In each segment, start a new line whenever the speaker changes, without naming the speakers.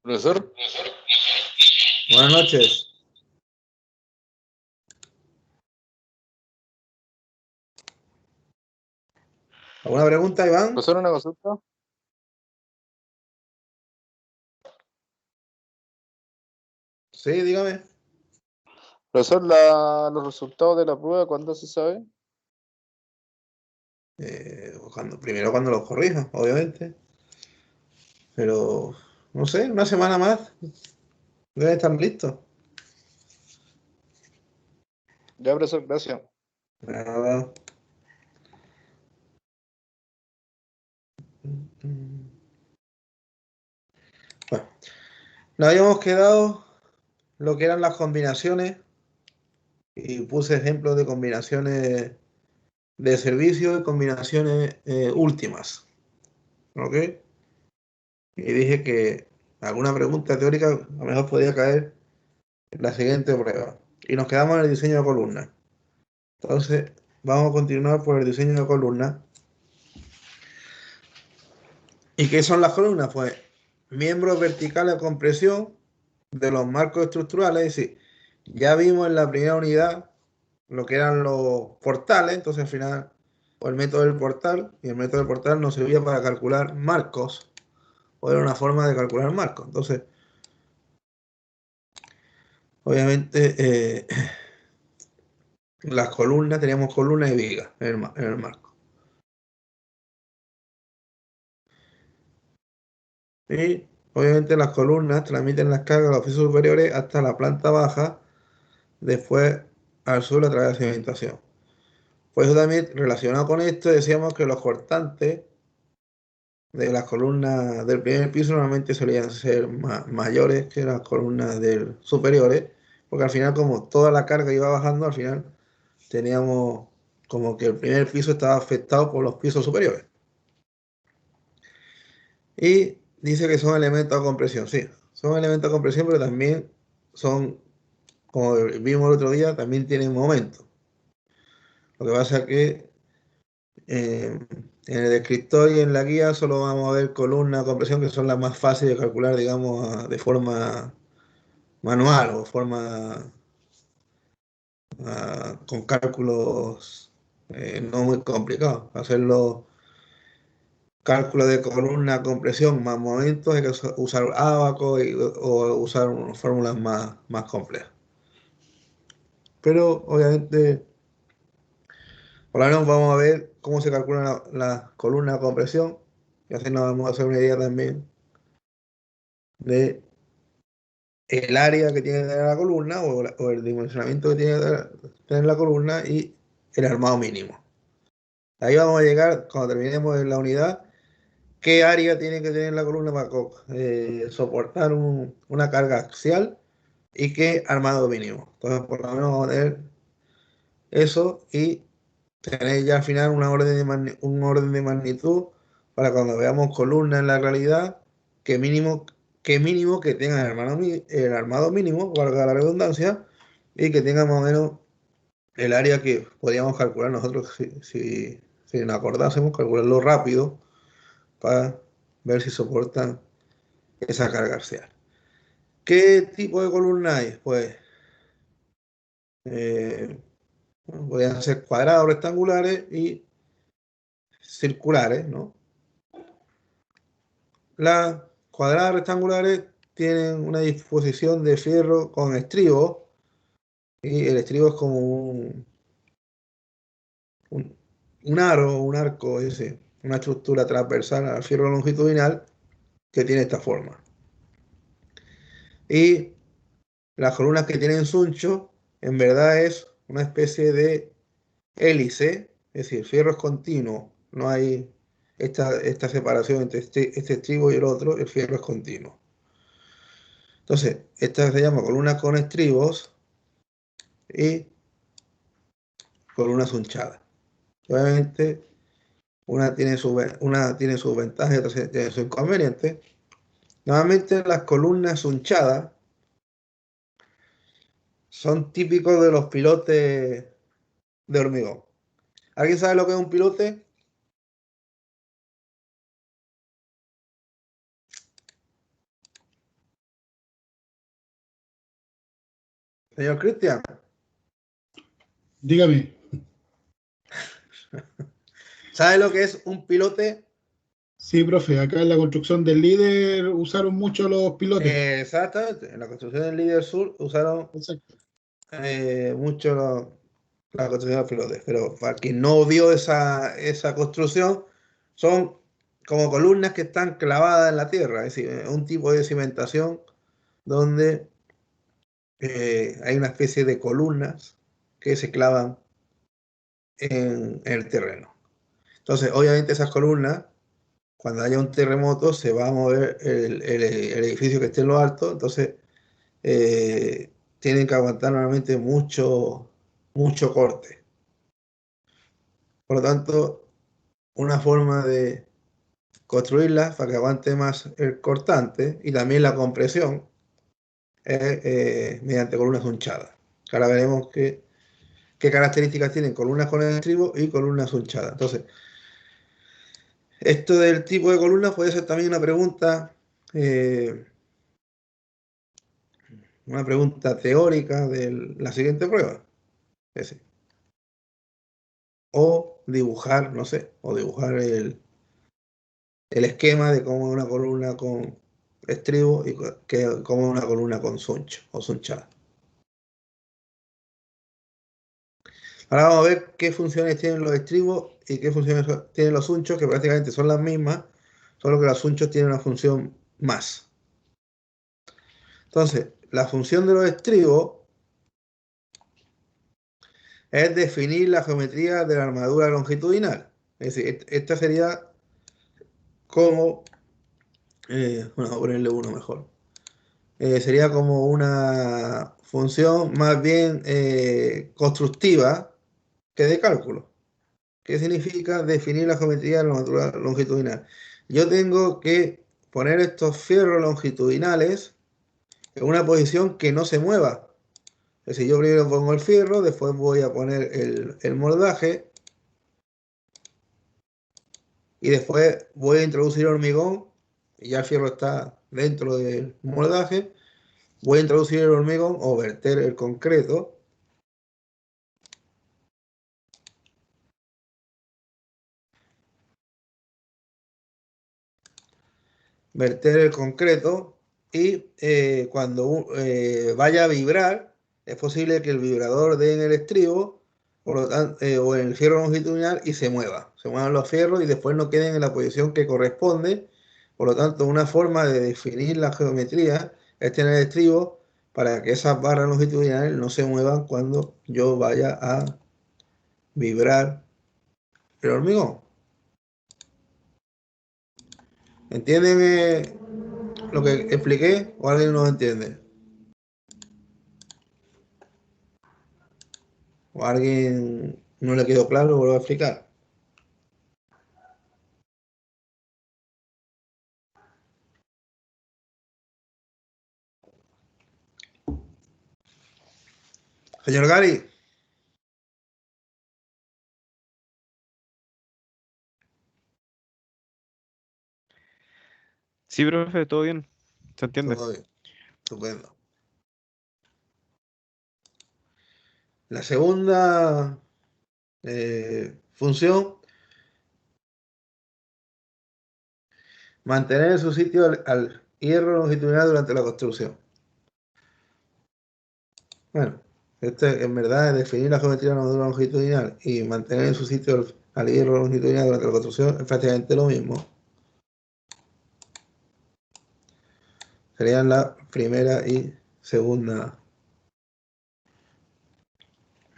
Profesor,
Buenas noches. ¿Alguna pregunta, Iván?
profesor, una consulta.
Sí, dígame.
Profesor, los resultados de la prueba, ¿cuándo se sabe?
Primero cuando los corrija, obviamente. Pero, no sé, una semana más deben estar listos.
Ya, profesor, gracias.
Nada. Bueno, nos habíamos quedado lo que eran las combinaciones y puse ejemplos de combinaciones de servicio y combinaciones últimas. ¿Ok? Y dije que alguna pregunta teórica a lo mejor podía caer en la siguiente prueba. Y nos quedamos en el diseño de columnas. Entonces, vamos a continuar por el diseño de columnas. ¿Y qué son las columnas? Pues miembros verticales de compresión de los marcos estructurales. Es decir, ya vimos en la primera unidad lo que eran los portales. Entonces, al final, pues el método del portal, y el método del portal nos servía para calcular marcos, o era una forma de calcular marcos. Entonces, obviamente, las columnas, teníamos columnas y vigas en el marco. Y obviamente las columnas transmiten las cargas a los pisos superiores hasta la planta baja, después al suelo a través de la cimentación. Por eso también relacionado con esto decíamos que los cortantes de las columnas del primer piso normalmente solían ser mayores que las columnas del superiores, porque al final como toda la carga iba bajando, al final teníamos como que el primer piso estaba afectado por los pisos superiores. Y dice que son elementos de compresión, sí, son elementos de compresión, pero también son, como vimos el otro día, también tienen momento. Lo que pasa es que en el descriptor y en la guía solo vamos a ver columnas de compresión que son las más fáciles de calcular, digamos, de forma manual o forma con cálculos no muy complicados. Hacerlo cálculo de columna, compresión más momentos, hay que usar ábaco o usar fórmulas más complejas. Pero obviamente, por lo menos vamos a ver cómo se calcula la columna de compresión y así nos vamos a hacer una idea también de el área que tiene que tener la columna o el dimensionamiento que tiene que tener la columna y el armado mínimo. Ahí vamos a llegar, cuando terminemos en la unidad, qué área tiene que tener la columna para soportar una carga axial y qué armado mínimo. Entonces, por lo menos vamos a tener eso y tener ya al final un orden de magnitud para cuando veamos columnas en la realidad, que mínimo que tenga el armado mínimo, valga la redundancia, y que tenga más o menos el área que podíamos calcular nosotros si nos acordásemos, calcularlo rápido para ver si soportan esa carga axial. ¿Qué tipo de columna hay? Pues podrían ser cuadrados, rectangulares y circulares, ¿no? Las cuadradas rectangulares tienen una disposición de fierro con estribo y el estribo es como un aro, un arco, una estructura transversal al fierro longitudinal que tiene esta forma. Y las columnas que tienen suncho en verdad es una especie de hélice, es decir, fierro es continuo, no hay esta separación entre este estribo y el otro, el fierro es continuo. Entonces, esta se llama columna con estribos y columna sunchada. Obviamente, una tiene sus ventajas y otra tiene sus inconvenientes. Normalmente las columnas sunchadas son típicos de los pilotes de hormigón. ¿Alguien sabe lo que es un pilote? Señor Cristian.
Dígame.
¿Sabe lo que es un pilote?
Sí, profe, acá en la construcción del líder usaron mucho los pilotes.
Exactamente. En la construcción del Líder Sur usaron
Exacto.
mucho la construcción de pilotes. Pero para quien no vio esa construcción, son como columnas que están clavadas en la tierra. Es decir, un tipo de cimentación donde hay una especie de columnas que se clavan en el terreno. Entonces, obviamente esas columnas, cuando haya un terremoto, se va a mover el edificio que esté en lo alto, entonces tienen que aguantar normalmente mucho corte. Por lo tanto, una forma de construirlas para que aguante más el cortante y también la compresión es mediante columnas hunchadas. Ahora veremos qué características tienen columnas con estribo y columnas hunchadas. Entonces, esto del tipo de columnas puede ser también una pregunta teórica de la siguiente prueba. Es decir, o dibujar, no sé, o dibujar el esquema de cómo una columna con estribo y cómo una columna con suncho o sunchada. Ahora vamos a ver qué funciones tienen los estribos y qué funciones tienen los sunchos, que prácticamente son las mismas, solo que los sunchos tienen una función más. Entonces, la función de los estribos es definir la geometría de la armadura longitudinal. Es decir, esta sería como, bueno, vamos a ponerle uno mejor. Sería como una función más bien constructiva que de cálculo. ¿Qué significa definir la geometría de la armadura longitudinal? Yo tengo que poner estos fierros longitudinales en una posición que no se mueva. Es decir, yo primero pongo el fierro, después voy a poner el moldaje y después voy a introducir hormigón y ya el fierro está dentro del moldaje. Voy a introducir el hormigón o verter el concreto. Verter el concreto y cuando vaya a vibrar, es posible que el vibrador dé en el estribo por lo tanto, o en el fierro longitudinal y se muevan los fierros y después no queden en la posición que corresponde. Por lo tanto, una forma de definir la geometría es tener el estribo para que esas barras longitudinales no se muevan cuando yo vaya a vibrar el hormigón. ¿Entienden lo que expliqué o alguien no lo entiende? ¿O a alguien no le quedó claro? Lo vuelvo a explicar. Señor Gary.
Sí, profe, todo bien. ¿Se entiende?
Todo bien. Estupendo. La segunda función, mantener en su sitio al hierro longitudinal durante la construcción. Bueno, esto en verdad es definir la geometría de la armadura longitudinal y mantener en su sitio al hierro longitudinal durante la construcción es prácticamente lo mismo. Serían la primera y segunda.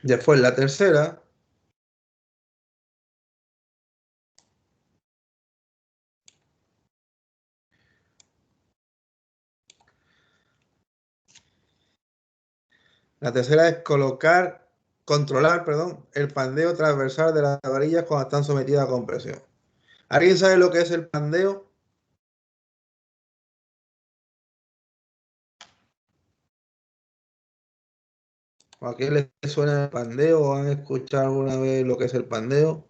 Después la tercera. La tercera es controlar, el pandeo transversal de las varillas cuando están sometidas a compresión. ¿Alguien sabe lo que es el pandeo? ¿O a quién le suena el pandeo? ¿O han escuchado alguna vez lo que es el pandeo?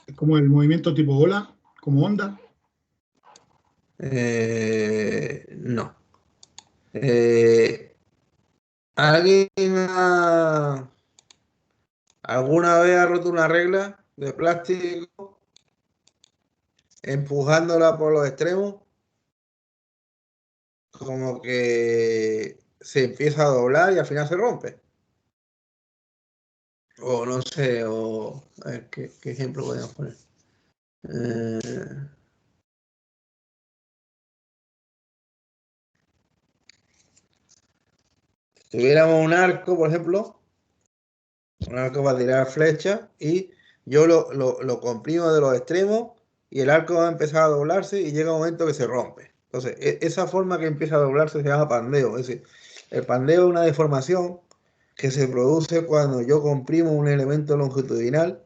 Es como el movimiento tipo ola, como onda.
No. ¿Alguien alguna vez ha roto una regla de plástico empujándola por los extremos? Como que se empieza a doblar y al final se rompe. O no sé, o a ver, ¿qué ejemplo podemos poner? Si tuviéramos un arco, por ejemplo, un arco para tirar flechas y yo lo comprimo de los extremos y el arco va a empezar a doblarse y llega un momento que se rompe. Entonces, esa forma que empieza a doblarse se llama pandeo. Es decir, el pandeo es una deformación que se produce cuando yo comprimo un elemento longitudinal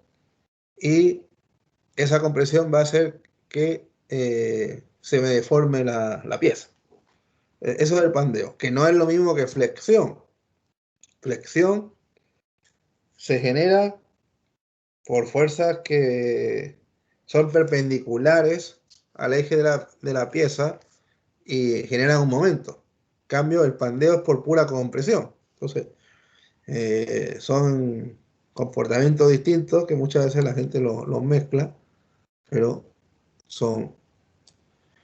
y esa compresión va a hacer que se me deforme la pieza. Eso es el pandeo, que no es lo mismo que flexión. Flexión se genera por fuerzas que son perpendiculares al eje de la pieza y generan un momento. En cambio, el pandeo es por pura compresión. Entonces, son comportamientos distintos que muchas veces la gente los mezcla, pero son...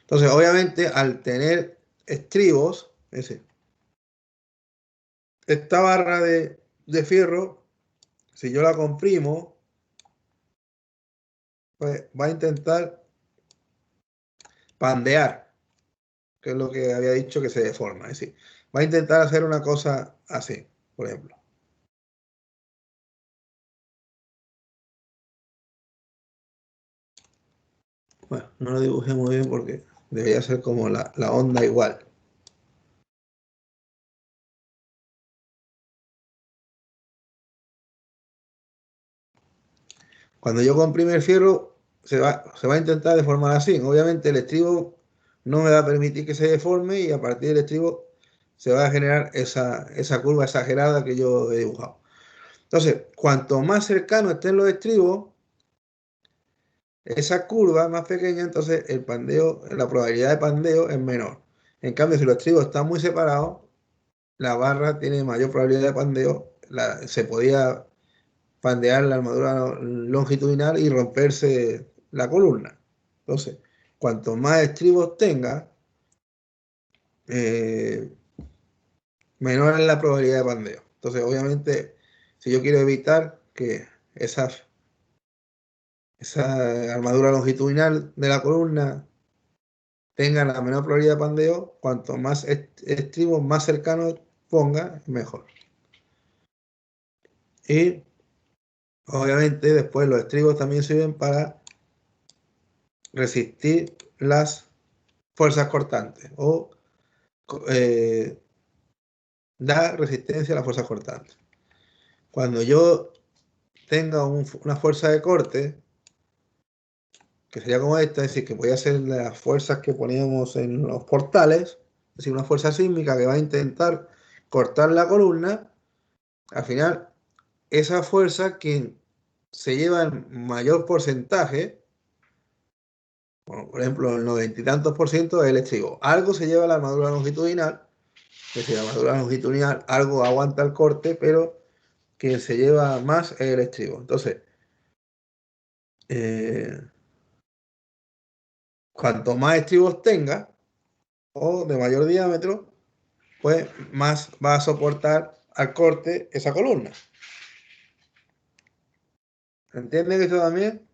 Entonces, obviamente, al tener estribos, es decir, esta barra de fierro, si yo la comprimo, pues va a intentar pandear, que es lo que había dicho que se deforma. Es decir, va a intentar hacer una cosa así, por ejemplo. Bueno, no lo dibujé muy bien porque debería ser como la onda igual. Cuando yo comprime el fierro, se va a intentar deformar así. Obviamente el estribo no me va a permitir que se deforme y a partir del estribo se va a generar esa curva exagerada que yo he dibujado. Entonces, cuanto más cercano estén los estribos, esa curva más pequeña, entonces el pandeo, la probabilidad de pandeo es menor. En cambio, si los estribos están muy separados, la barra tiene mayor probabilidad de pandeo. Se podía pandear la armadura longitudinal y romperse la columna. Entonces, cuanto más estribos tenga, menor es la probabilidad de pandeo. Entonces, obviamente, si yo quiero evitar que esa armadura longitudinal de la columna tenga la menor probabilidad de pandeo, cuanto más estribos más cercanos ponga, mejor. Y obviamente después los estribos también sirven para resistir las fuerzas cortantes o da resistencia a las fuerzas cortantes. Cuando yo tenga una fuerza de corte, que sería como esta, es decir, que voy a hacer las fuerzas que poníamos en los portales, es decir, una fuerza sísmica que va a intentar cortar la columna, al final, esa fuerza que se lleva el mayor porcentaje, bueno, por ejemplo, el 90 y tantos por ciento es el estribo. Algo se lleva la armadura longitudinal, es decir, la armadura longitudinal, algo aguanta el corte, pero quien se lleva más es el estribo. Entonces, cuanto más estribos tenga, o de mayor diámetro, pues más va a soportar al corte esa columna. ¿Entienden esto también?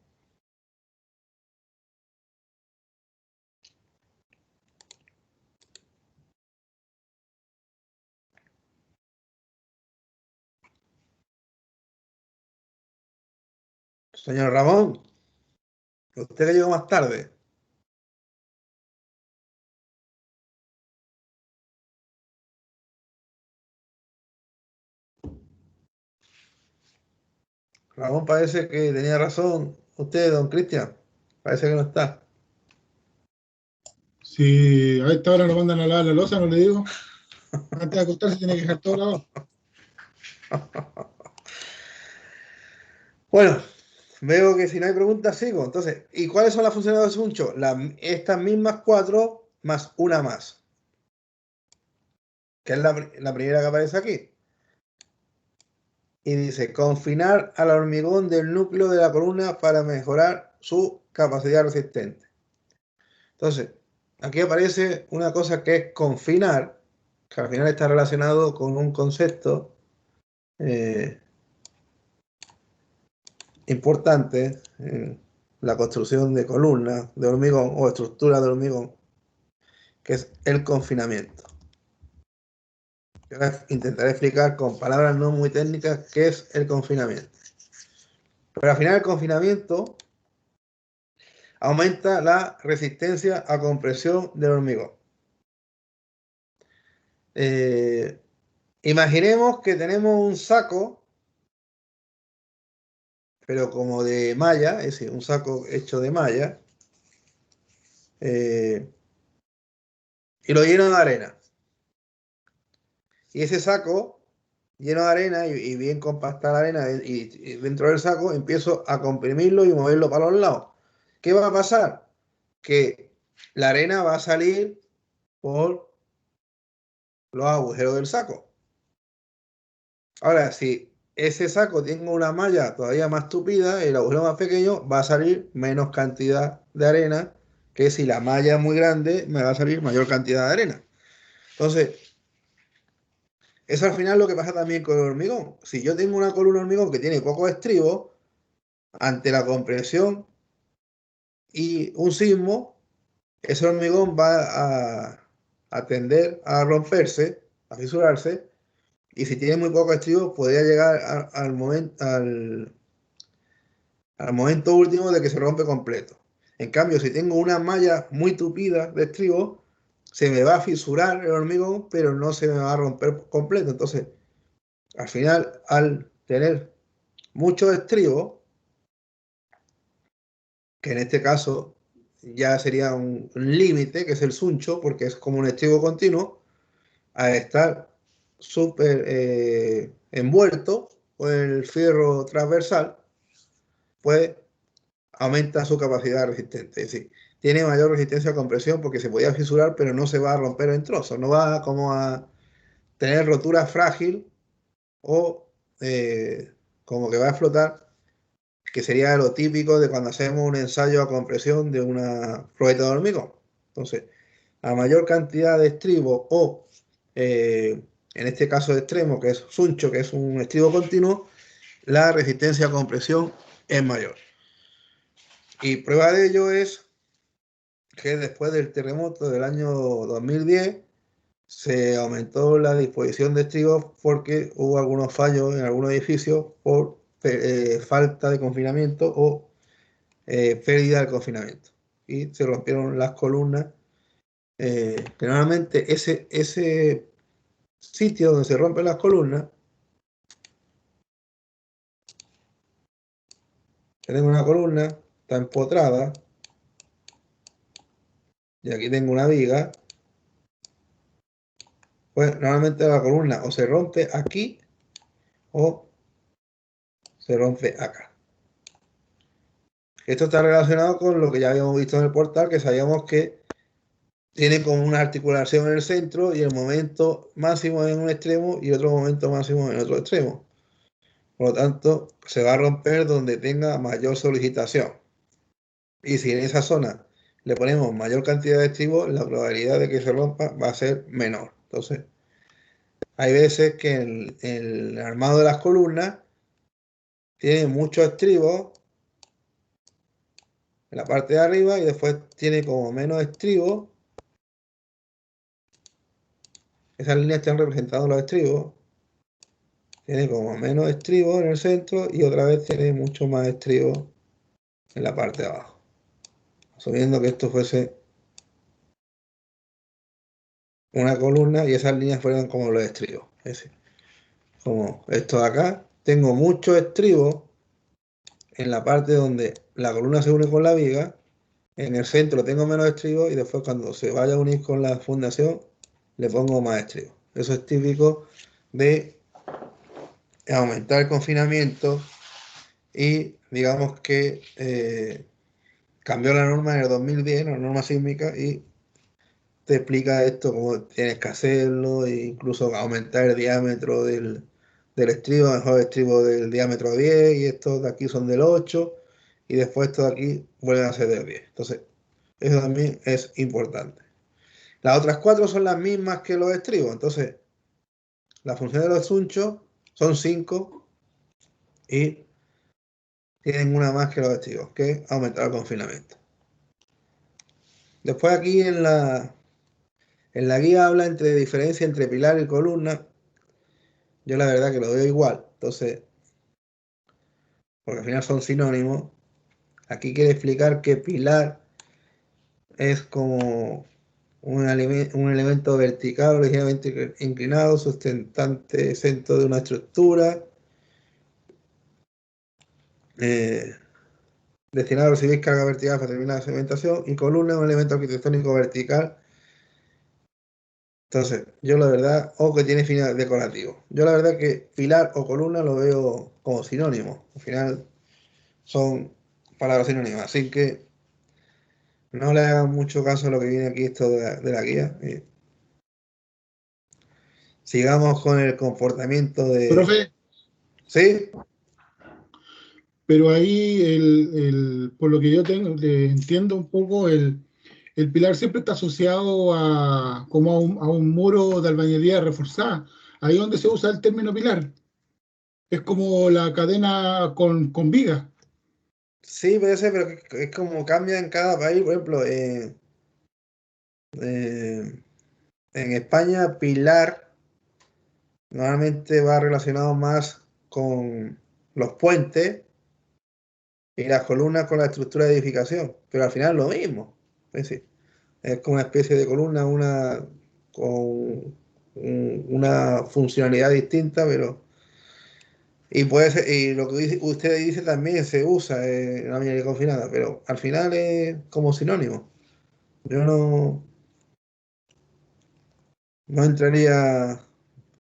Señor Ramón, usted que llegó más tarde. Ramón parece que tenía razón. Usted, don Cristian, parece que no está.
Si a esta hora lo mandan a lavar la losa, no le digo. Antes de acostarse tiene que dejar todo lavado.
Bueno, veo que si no hay preguntas, sigo. Entonces, ¿y cuáles son las funciones de Suncho? Estas mismas 4 más una más. que es la primera que aparece aquí. Y dice, confinar al hormigón del núcleo de la columna para mejorar su capacidad resistente. Entonces, aquí aparece una cosa que es confinar, que al final está relacionado con un concepto importante en la construcción de columnas de hormigón o estructuras de hormigón, que es el confinamiento. Yo intentaré explicar con palabras no muy técnicas qué es el confinamiento. Pero al final el confinamiento aumenta la resistencia a compresión del hormigón. Imaginemos que tenemos un saco, pero como de malla, es decir, un saco hecho de malla, y lo lleno de arena. Y ese saco lleno de arena y bien compacta la arena y dentro del saco empiezo a comprimirlo y moverlo para los lados. ¿Qué va a pasar? Que la arena va a salir por los agujeros del saco. Ahora, si ese saco tiene una malla todavía más tupida, el agujero más pequeño, va a salir menos cantidad de arena que si la malla es muy grande, me va a salir mayor cantidad de arena. Entonces, eso al final es lo que pasa también con el hormigón. Si yo tengo una columna de hormigón que tiene poco estribo, ante la compresión y un sismo, ese hormigón va a tender a romperse, a fisurarse, y si tiene muy poco estribo, podría llegar al momento último de que se rompe completo. En cambio, si tengo una malla muy tupida de estribo, se me va a fisurar el hormigón, pero no se me va a romper completo. Entonces, al final, al tener mucho estribo, que en este caso ya sería un límite, que es el suncho, porque es como un estribo continuo, al estar súper envuelto con el fierro transversal, pues aumenta su capacidad resistente. Es decir, tiene mayor resistencia a compresión porque se podía fisurar, pero no se va a romper en trozos, no va como a tener rotura frágil o como que va a explotar, que sería lo típico de cuando hacemos un ensayo a compresión de una probeta de hormigón. Entonces, a mayor cantidad de estribo o, en este caso de extremo, que es suncho, que es un estribo continuo, la resistencia a compresión es mayor. Y prueba de ello es que después del terremoto del año 2010 se aumentó la disposición de estribos porque hubo algunos fallos en algunos edificios por falta de confinamiento o pérdida del confinamiento. Y se rompieron las columnas. Generalmente ese sitio donde se rompen las columnas, tengo una columna, está empotrada, y aquí tengo una viga, pues normalmente la columna o se rompe aquí o se rompe acá. Esto está relacionado con lo que ya habíamos visto en el portal, que sabíamos que tiene como una articulación en el centro y el momento máximo en un extremo y otro momento máximo en otro extremo. Por lo tanto, se va a romper donde tenga mayor solicitación. Y si en esa zona le ponemos mayor cantidad de estribos, la probabilidad de que se rompa va a ser menor. Entonces, hay veces que el armado de las columnas tiene muchos estribos en la parte de arriba y después tiene como menos estribos. Esas líneas están representando los estribos. Tiene como menos estribos en el centro y otra vez tiene mucho más estribos en la parte de abajo. Asumiendo que esto fuese una columna y esas líneas fueran como los estribos. Es decir, como esto de acá, tengo muchos estribos en la parte donde la columna se une con la viga. En el centro tengo menos estribos y después cuando se vaya a unir con la fundación le pongo más estribos. Eso es típico de aumentar el confinamiento y digamos que cambió la norma en el 2010, la norma sísmica, y te explica esto, cómo tienes que hacerlo, e incluso aumentar el diámetro del estribo, mejor estribo del diámetro 10, y estos de aquí son del 8, y después estos de aquí vuelven a ser del 10. Entonces, eso también es importante. Las otras 4 son las mismas que los estribos, entonces la función de los sunchos son 5 y tienen una más que los estribos, que es aumentar el confinamiento. Después aquí en la guía habla entre diferencia entre pilar y columna. Yo la verdad que lo veo igual, entonces, porque al final son sinónimos. Aquí quiere explicar que pilar es como un elemento vertical, ligeramente inclinado, sustentante centro de una estructura, destinado a recibir carga vertical para terminar la cementación, y columna es un elemento arquitectónico vertical. Entonces, yo la verdad, o que tiene fines decorativos. Yo la verdad que pilar o columna lo veo como sinónimo. Al final son palabras sinónimas, así que no le hagan mucho caso a lo que viene aquí esto de la guía. Sigamos con el comportamiento de...
Profe,
¿Sí?
pero ahí, por lo que yo entiendo un poco, el pilar siempre está asociado como a un muro de albañilería reforzada. Ahí donde se usa el término pilar. Es como la cadena con vigas.
Sí, puede ser, pero es como cambia en cada país. Por ejemplo, en España, pilar normalmente va relacionado más con los puentes y las columnas con la estructura de edificación, pero al final es lo mismo. Es decir, es como una especie de columna, con una funcionalidad distinta, pero... Y puede ser, y lo que usted dice también se usa en la minería confinada, pero al final es como sinónimo. Yo no entraría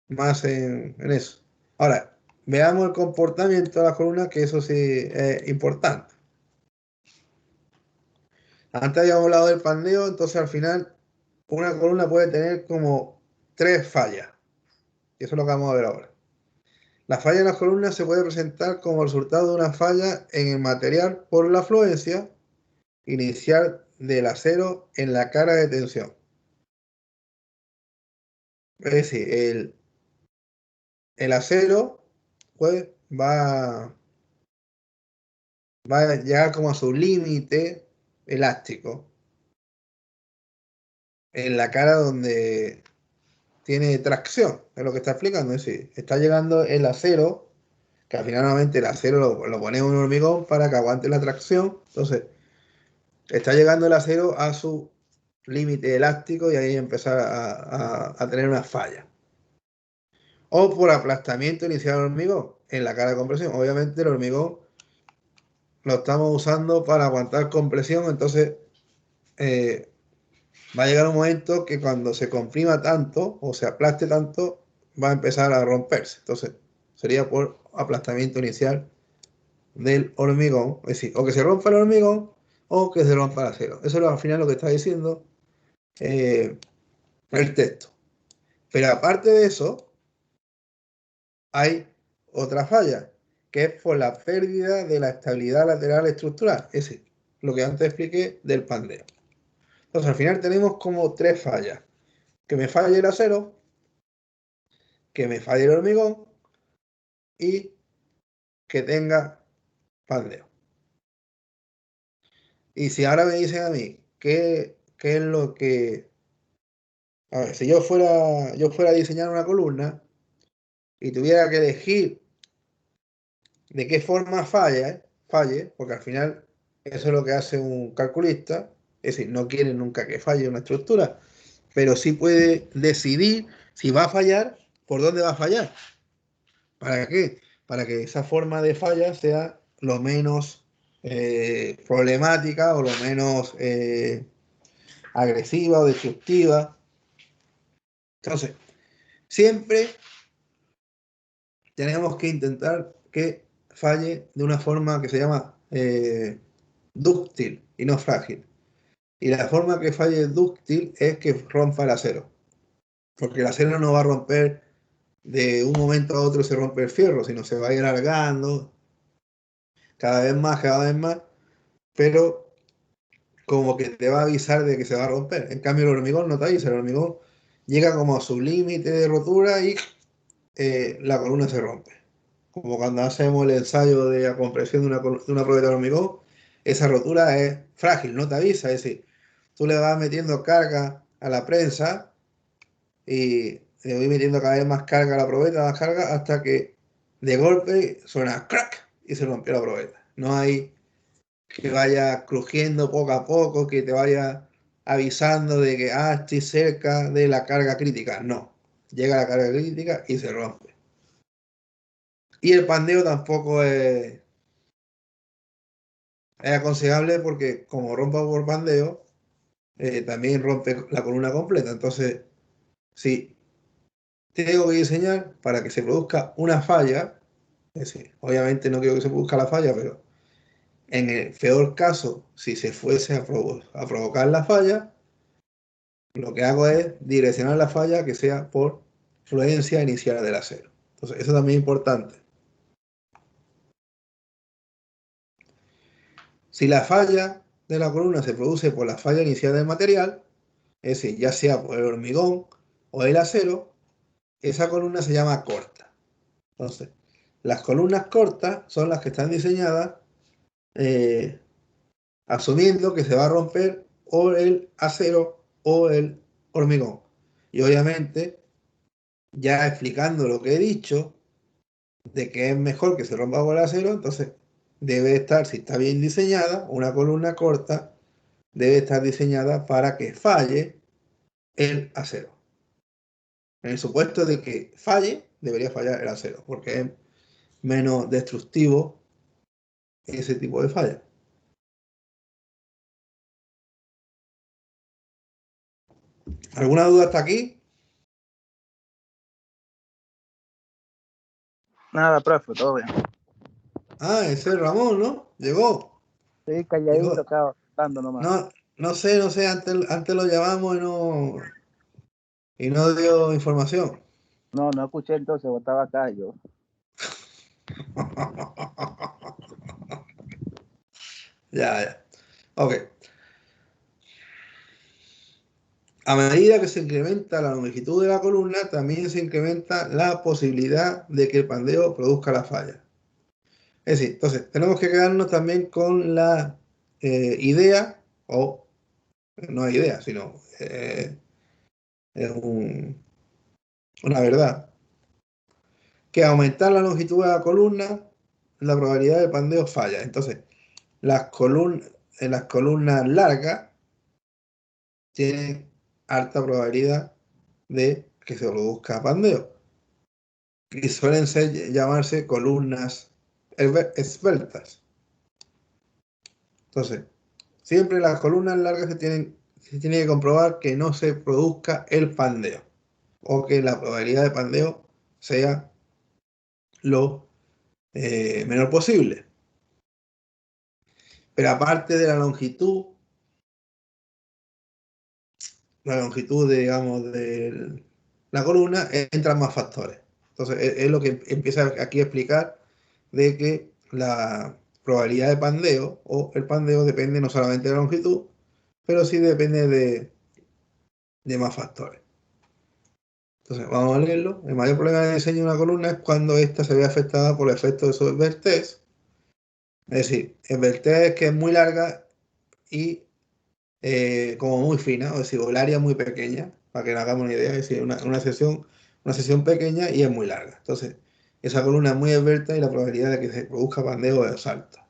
más en eso. Ahora, veamos el comportamiento de las columnas, que eso sí es importante. Antes habíamos hablado del pandeo, entonces al final una columna puede tener como 3 fallas. Y eso es lo que vamos a ver ahora. La falla en las columnas se puede presentar como resultado de una falla en el material por la afluencia inicial del acero en la cara de tensión. Es decir, el acero pues, va a llegar como a su límite elástico en la cara donde tiene tracción, es lo que está explicando. Es decir, está llegando el acero, que al final normalmente el acero lo pone en un hormigón para que aguante la tracción. Entonces, está llegando el acero a su límite elástico y ahí empezar a tener una falla. O por aplastamiento inicial del hormigón en la cara de compresión. Obviamente el hormigón lo estamos usando para aguantar compresión, entonces va a llegar un momento que cuando se comprima tanto o se aplaste tanto, va a empezar a romperse. Entonces sería por aplastamiento inicial del hormigón. Es decir, o que se rompa el hormigón o que se rompa el acero. Eso es al final lo que está diciendo el texto. Pero aparte de eso, hay otra falla, que es por la pérdida de la estabilidad lateral estructural. Es decir, lo que antes expliqué del pandeo. Entonces, al final tenemos como 3 fallas. Que me falle el acero, que me falle el hormigón y que tenga pandeo. Y si ahora me dicen a mí, ¿qué es lo que... A ver, si yo fuera a diseñar una columna y tuviera que elegir de qué forma falle, porque al final eso es lo que hace un calculista, es decir, no quiere nunca que falle una estructura, pero sí puede decidir si va a fallar, por dónde va a fallar. ¿Para qué? Para que esa forma de falla sea lo menos problemática o lo menos agresiva o destructiva. Entonces, siempre tenemos que intentar que falle de una forma que se llama dúctil y no frágil. Y la forma que falle el dúctil es que rompa el acero. Porque el acero no va a romper de un momento a otro, se rompe el fierro, sino se va a ir alargando cada vez más, pero como que te va a avisar de que se va a romper. En cambio, el hormigón no te avisa, el hormigón llega como a su límite de rotura y la columna se rompe. Como cuando hacemos el ensayo de la compresión de una prueba de hormigón, esa rotura es frágil, no te avisa, es decir, tú le vas metiendo carga a la prensa y le voy metiendo cada vez más carga a la probeta, más carga, hasta que de golpe suena crack y se rompió la probeta. No hay que vaya crujiendo poco a poco, que te vaya avisando de que estoy cerca de la carga crítica. No, llega la carga crítica y se rompe. Y el pandeo tampoco es aconsejable porque como rompa por pandeo, también rompe la columna completa. Entonces, si tengo que diseñar para que se produzca una falla, es decir, obviamente no quiero que se produzca la falla, pero en el peor caso, si se fuese a provocar la falla, lo que hago es direccionar la falla que sea por fluencia inicial del acero. Entonces, eso también es importante. Si la falla de la columna se produce por la falla inicial del material, es decir, ya sea por el hormigón o el acero, esa columna se llama corta. Entonces, las columnas cortas son las que están diseñadas asumiendo que se va a romper o el acero o el hormigón. Y obviamente, ya explicando lo que he dicho, de que es mejor que se rompa por el acero, entonces debe estar, si está bien diseñada, una columna corta debe estar diseñada para que falle el acero. En el supuesto de que falle, debería fallar el acero, porque es menos destructivo ese tipo de falla. ¿Alguna duda hasta aquí?
Nada, profe, todo bien.
Ese es Ramón, ¿no? Llegó.
Sí, calladito, acá, dando nomás.
No sé, antes lo llamamos y no dio información.
No escuché entonces, estaba acá yo.
Ya. Ok. A medida que se incrementa la longitud de la columna, también se incrementa la posibilidad de que el pandeo produzca la falla. Es decir, entonces, tenemos que quedarnos también con la idea, o no es idea, sino es una verdad, que aumentar la longitud de la columna, la probabilidad de pandeo falla. Entonces, las columnas largas tienen alta probabilidad de que se produzca pandeo. Y suelen llamarse columnas esbeltas. Entonces, siempre las columnas largas se tiene que comprobar que no se produzca el pandeo o que la probabilidad de pandeo sea lo menor posible. Pero aparte de la longitud digamos, de la columna, entran más factores. Entonces, es lo que empieza aquí a explicar de que la probabilidad de pandeo o el pandeo depende no solamente de la longitud, pero sí depende de más factores. Entonces, vamos a leerlo. El mayor problema de diseño de una columna es cuando ésta se ve afectada por el efecto de su esbeltez. Es decir, esbeltez que es muy larga y como muy fina, o decir, el área muy pequeña, para que nos hagamos una idea, es decir, una sección pequeña y es muy larga. Entonces, esa columna es muy esbelta y la probabilidad de que se produzca pandeo es alta.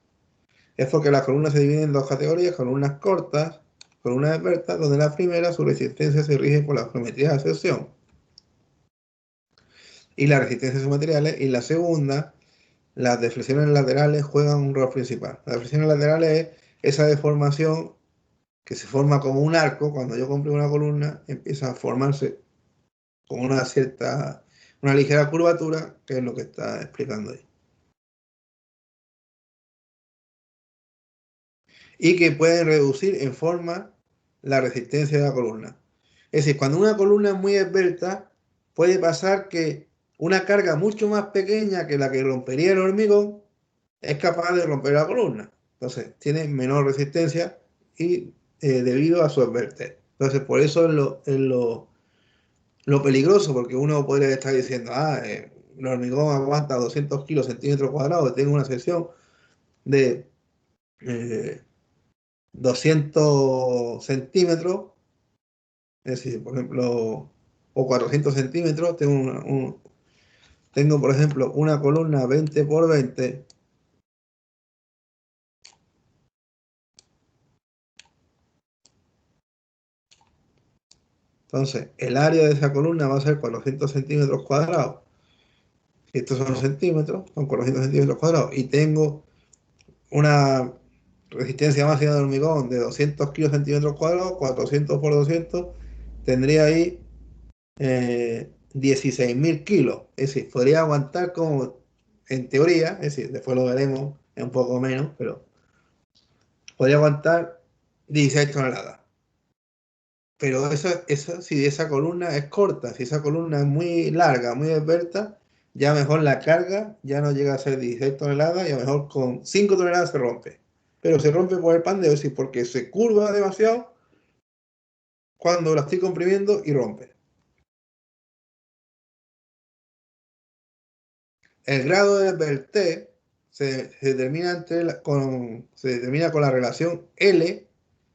Es porque las columnas se dividen en dos categorías: columnas cortas, columnas esbeltas, donde la primera, su resistencia se rige por la geometría de sección y la resistencia de sus materiales, y la segunda, las deflexiones laterales juegan un rol principal. Las deflexiones laterales es esa deformación que se forma como un arco. Cuando yo comprimo una columna, empieza a formarse con una ligera curvatura, que es lo que está explicando ahí. Y que pueden reducir en forma la resistencia de la columna. Es decir, cuando una columna es muy esbelta, puede pasar que una carga mucho más pequeña que la que rompería el hormigón es capaz de romper la columna. Entonces, tiene menor resistencia y debido a su esbeltez. Entonces, por eso es lo peligroso, porque uno podría estar diciendo, el hormigón aguanta 200 kilos centímetros cuadrados, tengo una sección de 200 centímetros, es decir, por ejemplo, o 400 centímetros, tengo por ejemplo, una columna 20 por 20, entonces el área de esa columna va a ser 400 centímetros cuadrados. Si estos son centímetros, son 400 centímetros cuadrados, y tengo una resistencia máxima de hormigón de 200 kilos centímetros cuadrados, 400 por 200, tendría ahí 16.000 kilos. Es decir, podría aguantar como, en teoría, es decir, después lo veremos, es un poco menos, pero podría aguantar 16 toneladas. Pero eso si esa columna es corta, si esa columna es muy larga, muy esbelta, ya mejor la carga ya no llega a ser 16 toneladas y a lo mejor con 5 toneladas se rompe. Pero se rompe por el pandeo, es decir, porque se curva demasiado cuando la estoy comprimiendo y rompe. El grado de esbeltez se determina con la relación L,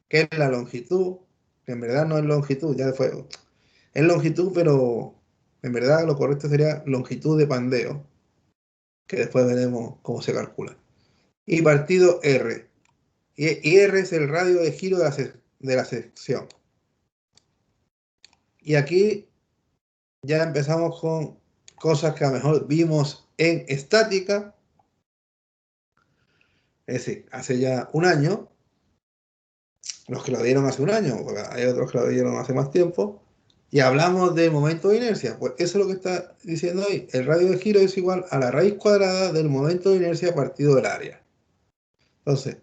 que es la longitud, que en verdad no es longitud, ya fue, es longitud, pero en verdad lo correcto sería longitud de pandeo, que después veremos cómo se calcula. Y partido R. Y R es el radio de giro de la sección. Y aquí ya empezamos con cosas que a lo mejor vimos en estática, es decir, hace ya un año, los que lo dieron hace un año, porque hay otros que lo dieron hace más tiempo, y hablamos de momento de inercia. Pues eso es lo que está diciendo ahí. El radio de giro es igual a la raíz cuadrada del momento de inercia partido del área. Entonces,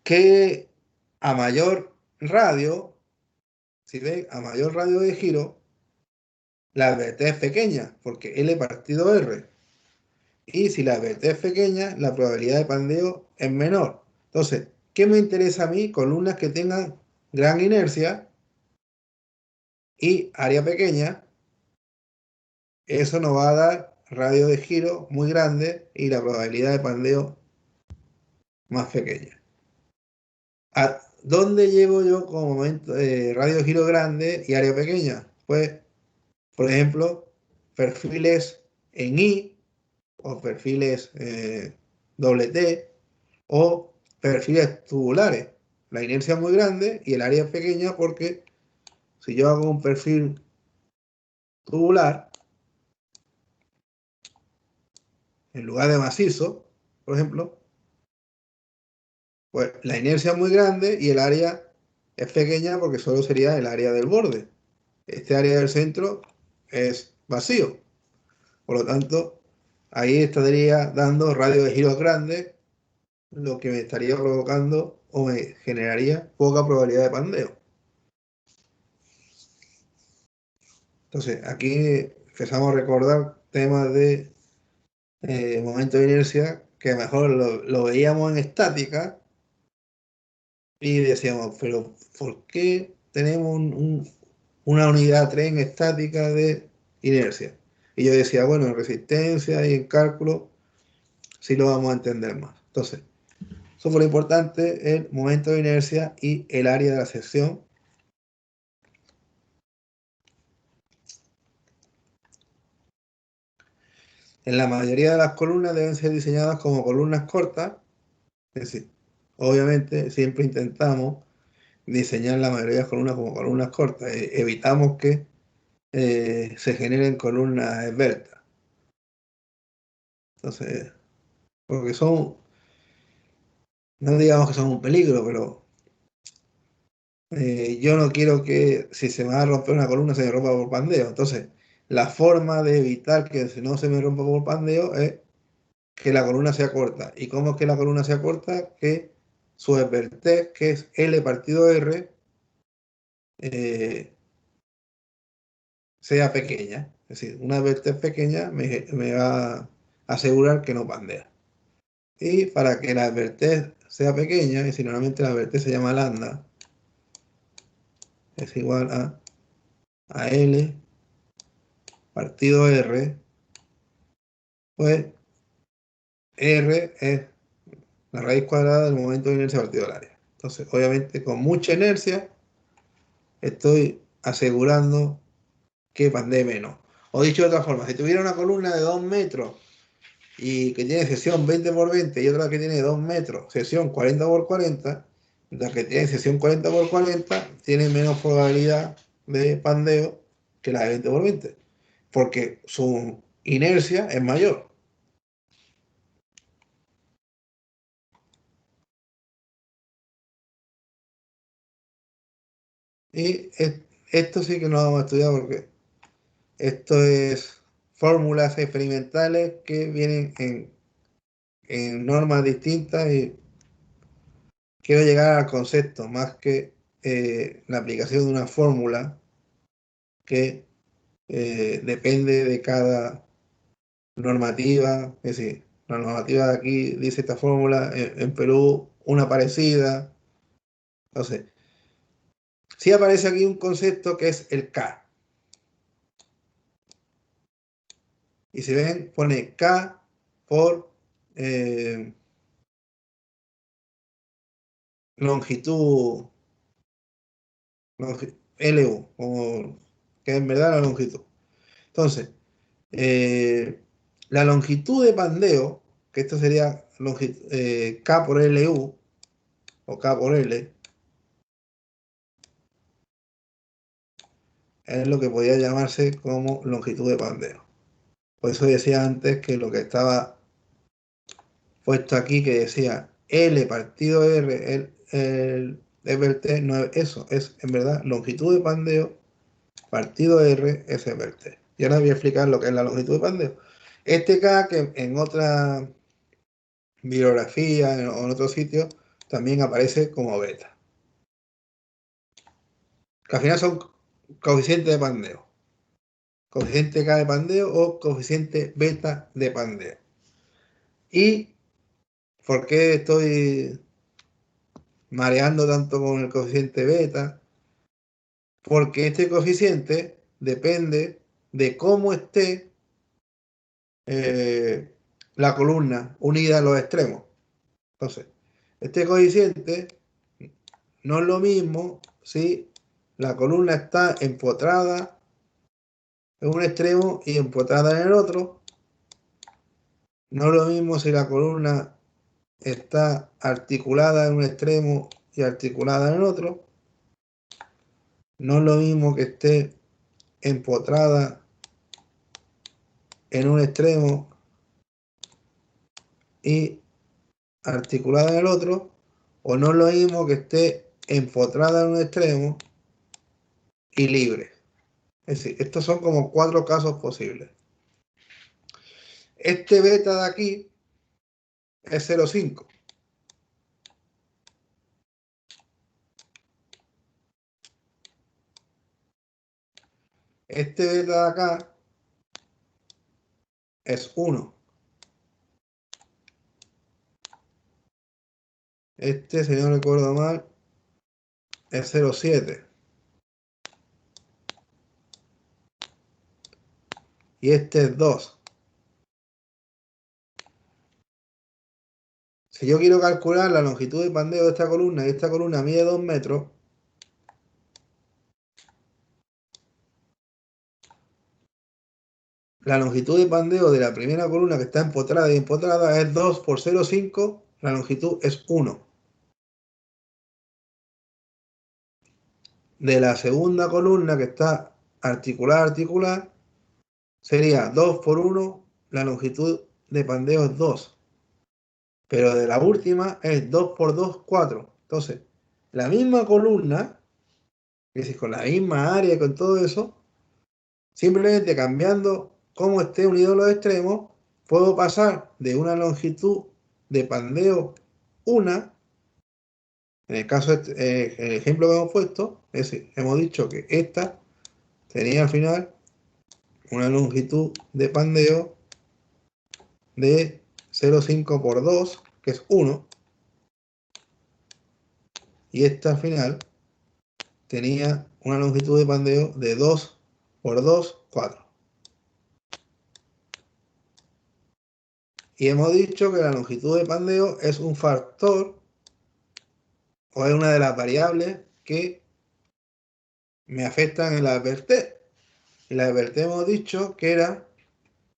que a mayor radio, si ven, a mayor radio de giro, la VT es pequeña, porque L partido R. Y si la VT es pequeña, la probabilidad de pandeo es menor. Entonces, ¿qué me interesa a mí? Columnas que tengan gran inercia y área pequeña. Eso nos va a dar radio de giro muy grande y la probabilidad de pandeo más pequeña. ¿A dónde llego yo como momento radio de giro grande y área pequeña? Pues, por ejemplo, perfiles en I o perfiles doble T o perfiles tubulares. La inercia es muy grande y el área es pequeña porque si yo hago un perfil tubular, en lugar de macizo, por ejemplo, pues la inercia es muy grande y el área es pequeña porque solo sería el área del borde. Este área del centro es vacío. Por lo tanto, ahí estaría dando radio de giros grandes, lo que me estaría provocando o me generaría poca probabilidad de pandeo. Entonces, aquí empezamos a recordar temas de momento de inercia que mejor lo veíamos en estática y decíamos, pero ¿por qué tenemos una unidad tren estática de inercia? Y yo decía, bueno, en resistencia y en cálculo sí lo vamos a entender más. Entonces, eso fue lo importante, el momento de inercia y el área de la sección. En la mayoría de las columnas deben ser diseñadas como columnas cortas, es decir, obviamente siempre intentamos diseñar la mayoría de las columnas como columnas cortas, evitamos que se generen columnas esbeltas. Entonces, porque son, no digamos que son un peligro, pero yo no quiero que si se me va a romper una columna se me rompa por pandeo. Entonces, la forma de evitar que no se me rompa por pandeo es que la columna sea corta. ¿Y cómo es que la columna sea corta? Que su advertencia, que es L partido R, sea pequeña. Es decir, una advertencia pequeña me va a asegurar que no pandea. Y para que la advertencia sea pequeña, es decir, normalmente la advertencia se llama lambda, es igual a L partido R, pues R es la raíz cuadrada del momento de inercia partido del área. Entonces, obviamente, con mucha inercia, estoy asegurando que pandee menos. O dicho de otra forma, si tuviera una columna de 2 metros y que tiene sección 20 por 20 y otra que tiene 2 metros, sección 40 por 40, la que tiene sección 40 por 40 tiene menos probabilidad de pandeo que la de 20 por 20, porque su inercia es mayor. Y esto sí que no vamos a estudiar porque esto es fórmulas experimentales que vienen en normas distintas y quiero llegar al concepto más que la aplicación de una fórmula que depende de cada normativa. Es decir, la normativa de aquí dice esta fórmula, en Perú una parecida. Entonces, sí aparece aquí un concepto que es el K. Y si ven, pone K por longitud, LU, que en verdad la longitud. Entonces, la longitud de pandeo, que esto sería K por LU o K por L, es lo que podía llamarse como longitud de pandeo. Por eso decía antes que lo que estaba puesto aquí, que decía L partido R, el T, no es eso, es en verdad longitud de pandeo partido R es T. Y ahora voy a explicar lo que es la longitud de pandeo. Este K, que en otra bibliografía o en otro sitio, también aparece como beta. Que al final son coeficientes de pandeo. Coeficiente K de pandeo o coeficiente beta de pandeo. ¿Y por qué estoy mareando tanto con el coeficiente beta? Porque este coeficiente depende de cómo esté la columna unida a los extremos. Entonces, este coeficiente no es lo mismo si la columna está empotrada en un extremo y empotrada en el otro. No es lo mismo si la columna está articulada en un extremo y articulada en el otro. No es lo mismo que esté empotrada en un extremo y articulada en el otro. O no es lo mismo que esté empotrada en un extremo y libre. Es decir, estos son como 4 casos posibles. Este beta de aquí es 0,5. Este beta de acá es 1. Este, si no recuerdo mal, es 0,7. Y este es 2. Si yo quiero calcular la longitud de pandeo de esta columna y esta columna mide 2 metros, la longitud de pandeo de la primera columna que está empotrada y empotrada es 2 por 0,5, la longitud es 1. De la segunda columna que está articulada, sería 2 por 1, la longitud de pandeo es 2. Pero de la última es 2 por 2, 4. Entonces, la misma columna, es decir, con la misma área y con todo eso, simplemente cambiando cómo esté unido los extremos, puedo pasar de una longitud de pandeo 1 En el caso, el ejemplo que hemos puesto, hemos dicho que esta tenía al final una longitud de pandeo de 0,5 por 2, que es 1, y esta al final tenía una longitud de pandeo de 2 por 2, 4. Y hemos dicho que la longitud de pandeo es un factor o es una de las variables que me afectan en la EPT. Y la EPT hemos dicho que era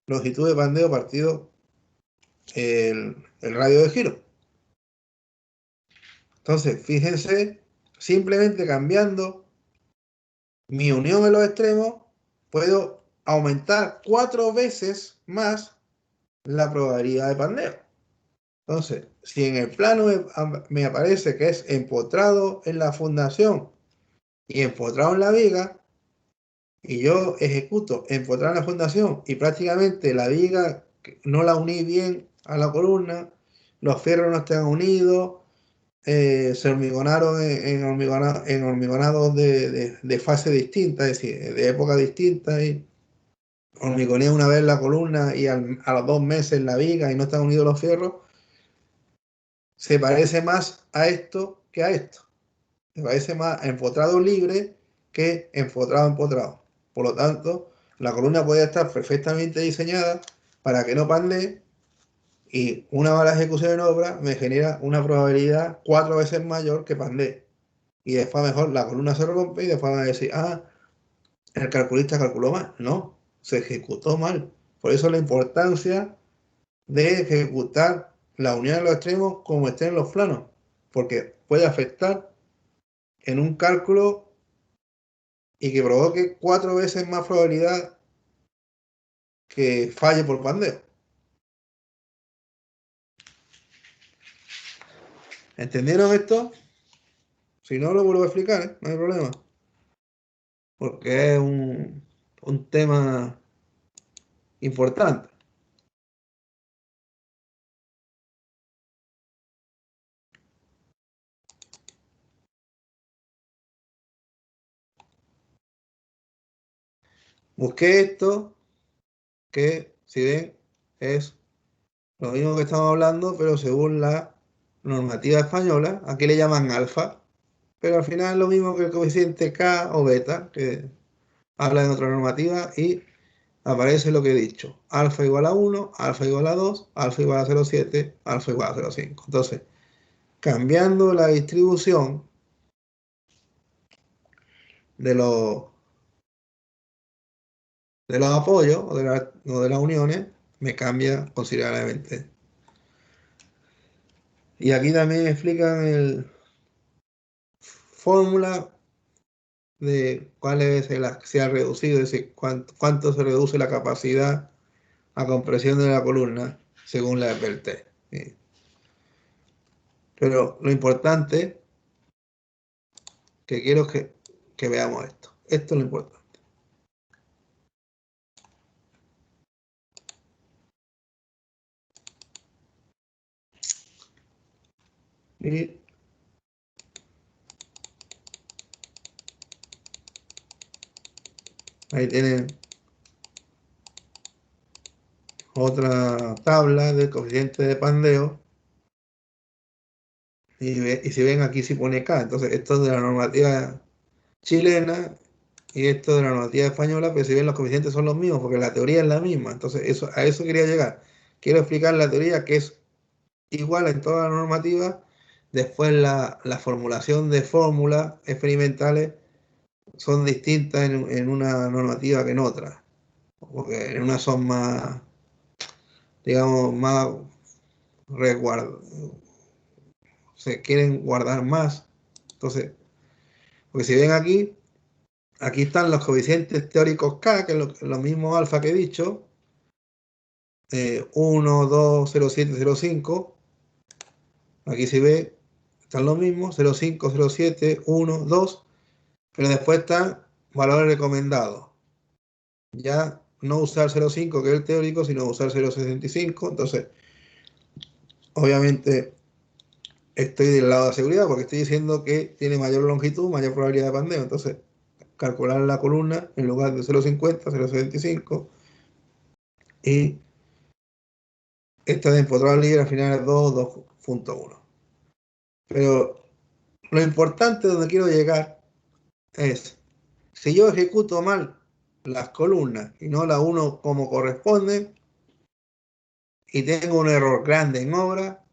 longitud de pandeo partido el radio de giro. Entonces, fíjense, simplemente cambiando mi unión en los extremos, puedo aumentar 4 veces más la probabilidad de pandeo. Entonces, si en el plano me aparece que es empotrado en la fundación y empotrado en la viga, y yo ejecuto empotrado en la fundación y prácticamente la viga no la uní bien a la columna, los fierros no están unidos, se hormigonaron en hormigonados de fase distinta, es decir, de época distinta, y hormigoné una vez la columna y a los 2 meses la viga y no están unidos los fierros, se parece más a esto que a esto. Se parece más a empotrado libre que empotrado. Por lo tanto, la columna puede estar perfectamente diseñada para que no pandee, y una mala ejecución en obra me genera una probabilidad 4 veces mayor que pandee. Y después mejor la columna se rompe y después van a decir, el calculista calculó mal. No, se ejecutó mal. Por eso la importancia de ejecutar la unión de los extremos como estén en los planos, porque puede afectar en un cálculo y que provoque 4 veces más probabilidad que falle por pandeo. ¿Entendieron esto? Si no, lo vuelvo a explicar, ¿eh? No hay problema. Porque es un tema importante. Busqué esto, que si ven es lo mismo que estamos hablando, pero según la normativa española. Aquí le llaman alfa, pero al final es lo mismo que el coeficiente K o beta, que habla en otra normativa, y aparece lo que he dicho: alfa igual a 1, alfa igual a 2, alfa igual a 0,7, alfa igual a 0,5. Entonces, cambiando la distribución de los apoyos o de las uniones, me cambia considerablemente. Y aquí también explican el fórmula de cuál es se ha reducido, es decir, cuánto se reduce la capacidad a compresión de la columna según la EPT. ¿Sí? Pero lo importante que quiero que veamos esto. Esto es lo importante. Y ahí tienen otra tabla del coeficiente de pandeo. Y si ven, aquí sí pone K. Entonces, esto es de la normativa chilena y esto de la normativa española, pero si ven, los coeficientes son los mismos porque la teoría es la misma. Entonces, a eso quería llegar. Quiero explicar la teoría, que es igual en toda la normativa. Después la formulación de fórmulas experimentales son distintas en una normativa que en otra, porque en una son más, digamos, más se quieren guardar más. Entonces, porque si ven aquí están los coeficientes teóricos K, que es lo mismo alfa que he dicho, 1, 2, 0,7, 0,5. Aquí se ve, están los mismos, 0,5, 0,7, 1, 2, pero después están valores recomendados. Ya no usar 0,5, que es el teórico, sino usar 0,65. Entonces, obviamente, estoy del lado de seguridad porque estoy diciendo que tiene mayor longitud, mayor probabilidad de pandeo. Entonces, calcular la columna en lugar de 0,50, 0,75 y esta de empotrado libre al final es 2, 2.1. Pero lo importante donde quiero llegar es, si yo ejecuto mal las columnas y no la uno como corresponde y tengo un error grande en obra,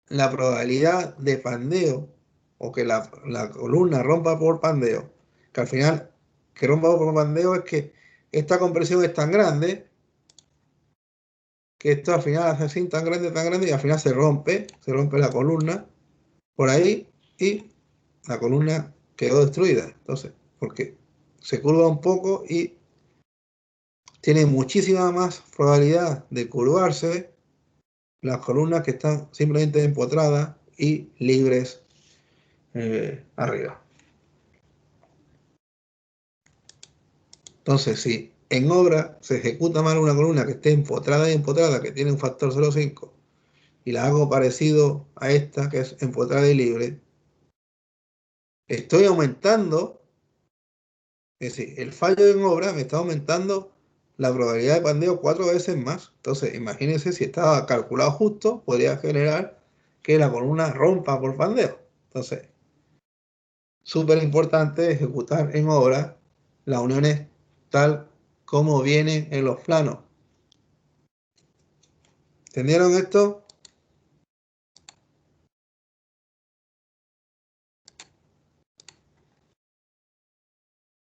la probabilidad de pandeo o que la columna rompa por pandeo, que al final que rompa por pandeo es que esta compresión es tan grande que esto al final hace así tan grande y al final se rompe la columna por ahí y la columna quedó destruida. Entonces, porque se curva un poco y tiene muchísima más probabilidad de curvarse las columnas que están simplemente empotradas y libres arriba. Entonces, si en obra se ejecuta mal una columna que esté empotrada y empotrada, que tiene un factor 0,5, y la hago parecido a esta, que es empotrada y libre, estoy aumentando, es decir, el fallo en obra me está aumentando la probabilidad de pandeo 4 veces más. Entonces, imagínense si estaba calculado justo, podría generar que la columna rompa por pandeo. Entonces, súper importante ejecutar en obra las uniones tal como vienen en los planos. ¿Entendieron esto?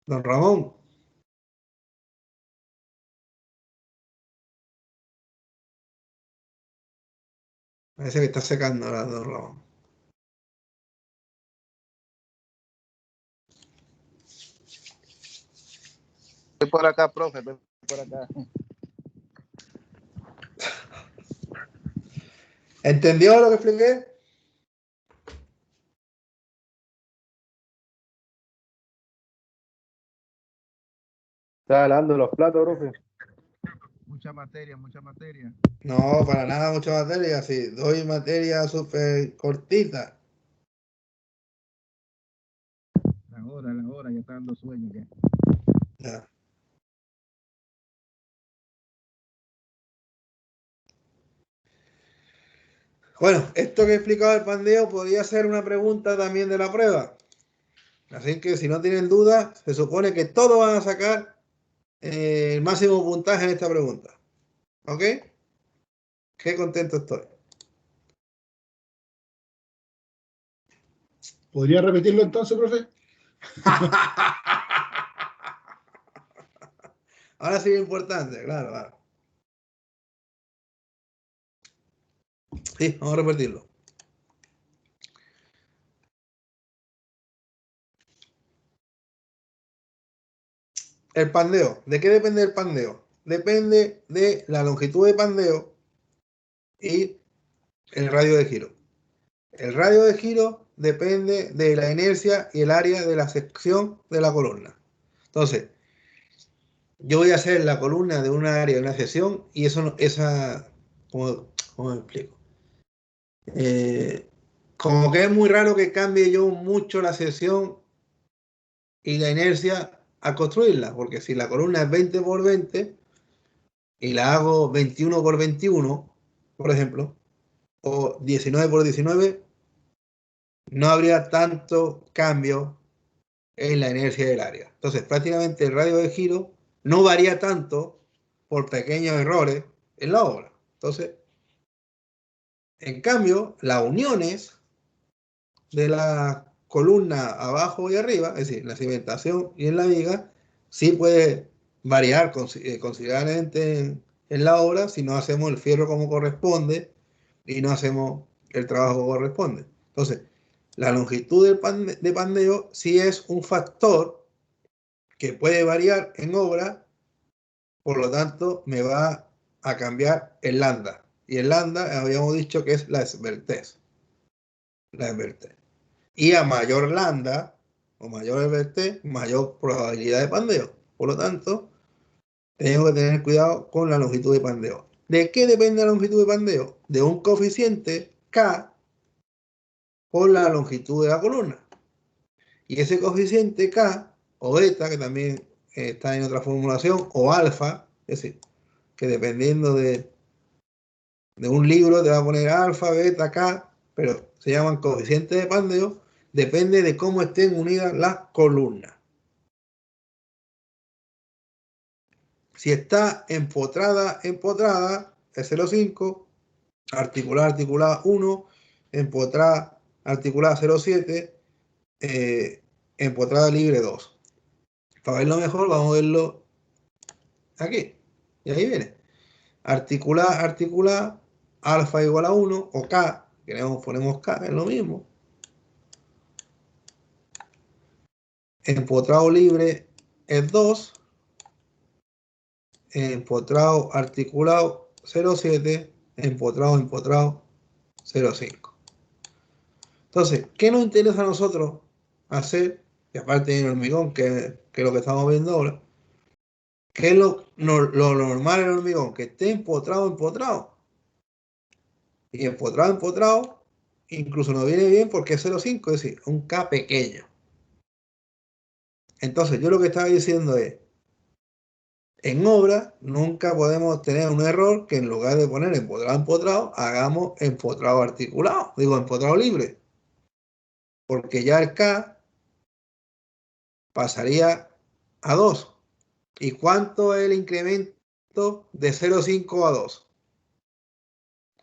Don Ramón. Parece que está secando ahora, don Ramón.
Estoy por acá, profe, estoy por acá.
¿Entendió lo que expliqué?
Está lavando los platos, profe.
Mucha materia, mucha materia.
No, para nada mucha materia. Sí, doy materia súper cortita.
La hora, ya está dando sueño ya.
Ya. Bueno, esto que he explicado del pandeo podría ser una pregunta también de la prueba. Así que si no tienen dudas, se supone que todos van a sacar el máximo puntaje en esta pregunta. ¿Ok? Qué contento estoy.
¿Podría repetirlo entonces, profe?
Ahora sí es importante, claro, claro. Sí, vamos a repetirlo. El pandeo. ¿De qué depende el pandeo? Depende de la longitud de pandeo y el radio de giro. El radio de giro depende de la inercia y el área de la sección de la columna. Entonces, yo voy a hacer la columna de una área de una sección y eso, ¿cómo me explico? Como que es muy raro que cambie yo mucho la sección y la inercia a construirla, porque si la columna es 20 por 20 y la hago 21 por 21, por ejemplo, o 19 por 19, no habría tanto cambio en la inercia del área. Entonces, prácticamente el radio de giro no varía tanto por pequeños errores en la obra. Entonces, en cambio, las uniones de la columna abajo y arriba, es decir, la cimentación y en la viga, sí puede variar considerablemente en la obra si no hacemos el fierro como corresponde y no hacemos el trabajo como corresponde. Entonces, la longitud de pandeo sí es un factor que puede variar en obra, por lo tanto me va a cambiar el lambda. Y el lambda habíamos dicho que es la esbeltez. La esbeltez. Y a mayor lambda o mayor esbeltez, mayor probabilidad de pandeo. Por lo tanto, tenemos que tener cuidado con la longitud de pandeo. ¿De qué depende la longitud de pandeo? De un coeficiente K por la longitud de la columna. Y ese coeficiente K o beta, que también está en otra formulación, o alfa, es decir, que dependiendo de un libro te va a poner alfa, beta, K, pero se llaman coeficientes de pandeo, depende de cómo estén unidas las columnas. Si está empotrada, es 0,5, articulada 1, empotrada, articulada 0,7, empotrada libre 2. Para verlo mejor, vamos a verlo aquí. Y ahí viene. Articulada, alfa igual a 1, o K, ponemos K, es lo mismo. Empotrado libre es 2. Empotrado articulado 0,7. Empotrado 0,5. Entonces, ¿qué nos interesa a nosotros hacer? Y aparte del hormigón, que es lo que estamos viendo ahora, ¿qué es lo normal en el hormigón? Que esté empotrado. Y empotrado, incluso nos viene bien porque es 0,5, es decir, un K pequeño. Entonces, yo lo que estaba diciendo es, en obra nunca podemos tener un error que en lugar de poner empotrado, hagamos empotrado articulado, empotrado libre. Porque ya el K pasaría a 2. ¿Y cuánto es el incremento de 0,5 a 2?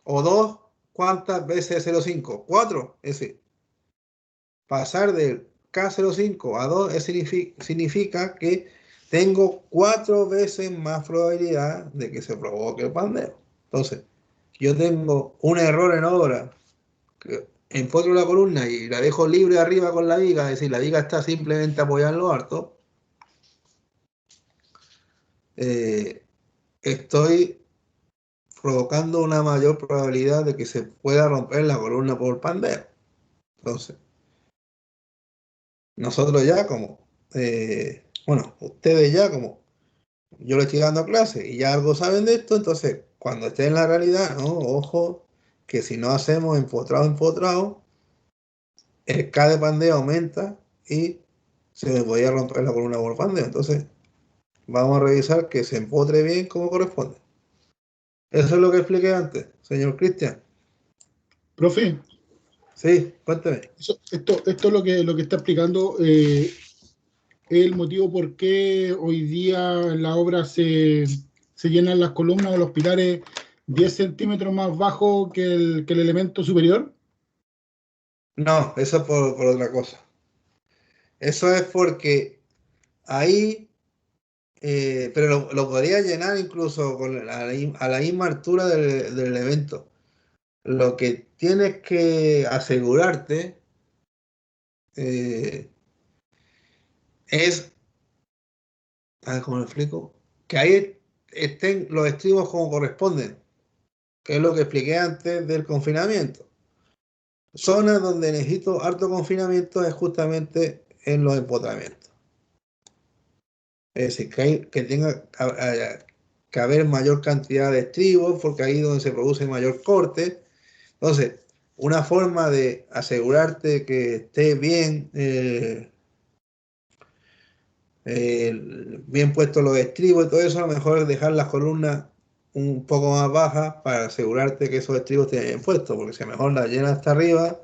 O 2, ¿cuántas veces 0,5? 4. Es decir, pasar del K0,5 a 2 significa que tengo 4 veces más probabilidad de que se provoque el pandeo. Entonces, yo tengo un error en obra, que empotro la columna y la dejo libre arriba con la viga, es decir, la viga está simplemente apoyada en lo alto, estoy provocando una mayor probabilidad de que se pueda romper la columna por pandeo. Entonces, nosotros ya ustedes ya como yo les estoy dando clase y ya algo saben de esto, entonces cuando esté en la realidad, ¿no? Ojo, que si no hacemos empotrado, el K de pandeo aumenta y se me podía romper la columna por pandeo. Entonces, vamos a revisar que se empotre bien como corresponde. Eso es lo que expliqué antes, señor Cristian.
Profe,
Sí, cuéntame.
esto es lo que está explicando, es el motivo por qué hoy día en la obra se llenan las columnas o los pilares 10 centímetros más bajo que el elemento superior.
No, eso es por otra cosa. Eso es porque ahí, pero lo podría llenar incluso a la misma altura del elemento. Lo que tienes que asegurarte es, a ver cómo lo explico, que ahí estén los estribos como corresponden, que es lo que expliqué antes del confinamiento. Zonas donde necesito harto confinamiento es justamente en los empotramientos. Es decir, que tenga que haber mayor cantidad de estribos, porque ahí es donde se produce mayor corte. Entonces, una forma de asegurarte que esté bien, bien puestos los estribos y todo eso, a lo mejor es dejar las columnas un poco más bajas para asegurarte que esos estribos estén bien puestos, porque si a lo mejor las llenas hasta arriba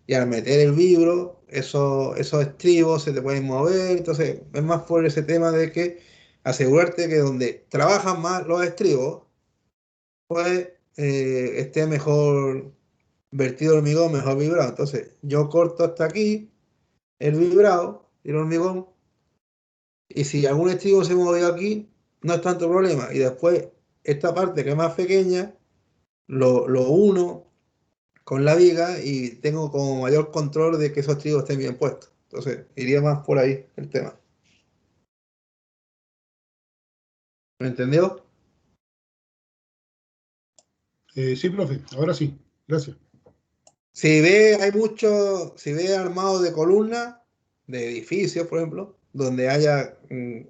y al meter el vibro, esos estribos se te pueden mover. Entonces, es más por ese tema de que asegurarte que donde trabajan más los estribos, pues esté mejor vertido el hormigón, mejor vibrado. Entonces, yo corto hasta aquí el vibrado y el hormigón, y si algún estribo se movió aquí, no es tanto problema. Y después, esta parte que es más pequeña, lo uno con la viga y tengo como mayor control de que esos estribos estén bien puestos. Entonces, iría más por ahí el tema. ¿Me entendió?
Sí, profe, ahora sí, gracias.
Si ve armado de columnas, de edificios, por ejemplo, donde haya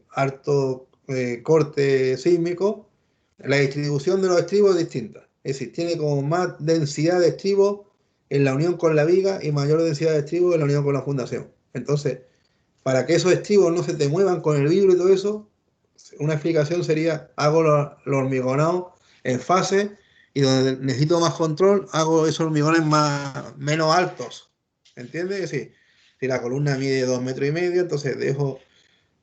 harto corte sísmico, la distribución de los estribos es distinta. Es decir, tiene como más densidad de estribos en la unión con la viga y mayor densidad de estribos en la unión con la fundación. Entonces, para que esos estribos no se te muevan con el vibro y todo eso, una explicación sería, hago los hormigonados en fase y donde necesito más control, hago esos hormigones menos altos. ¿Entiendes? Si la columna mide 2,5 metros, entonces dejo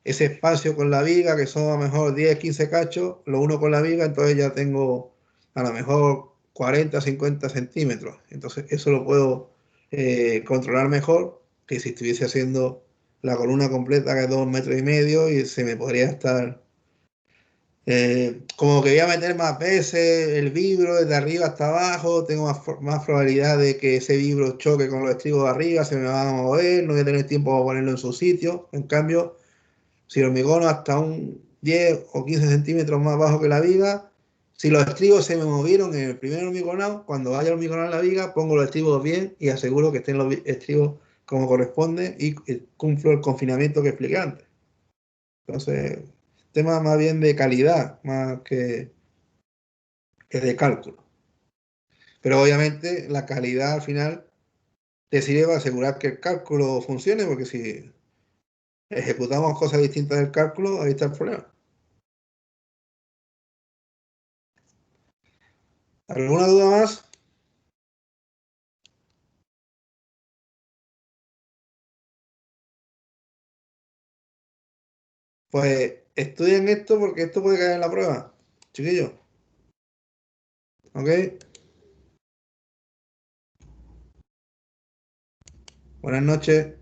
ese espacio con la viga, que son a lo mejor 10, 15 cachos, lo uno con la viga, entonces ya tengo a lo mejor 40, 50 centímetros. Entonces eso lo puedo controlar mejor que si estuviese haciendo la columna completa, que es 2,5 metros, y se me podría estar... como que voy a meter más veces el vibro desde arriba hasta abajo, tengo más probabilidad de que ese vibro choque con los estribos de arriba, se me van a mover, no voy a tener tiempo para ponerlo en su sitio. En cambio, si el hormigón hasta un 10 o 15 centímetros más bajo que la viga, si los estribos se me movieron en el primer hormigonado, cuando vaya a hormigonar la viga, pongo los estribos bien y aseguro que estén los estribos como corresponde y cumplo el confinamiento que expliqué antes. Entonces, tema más bien de calidad, más que de cálculo. Pero obviamente la calidad al final te sirve para asegurar que el cálculo funcione, porque si ejecutamos cosas distintas del cálculo, ahí está el problema. ¿Alguna duda más? Pues estudien esto porque esto puede caer en la prueba, chiquillos. ¿Ok? Buenas noches.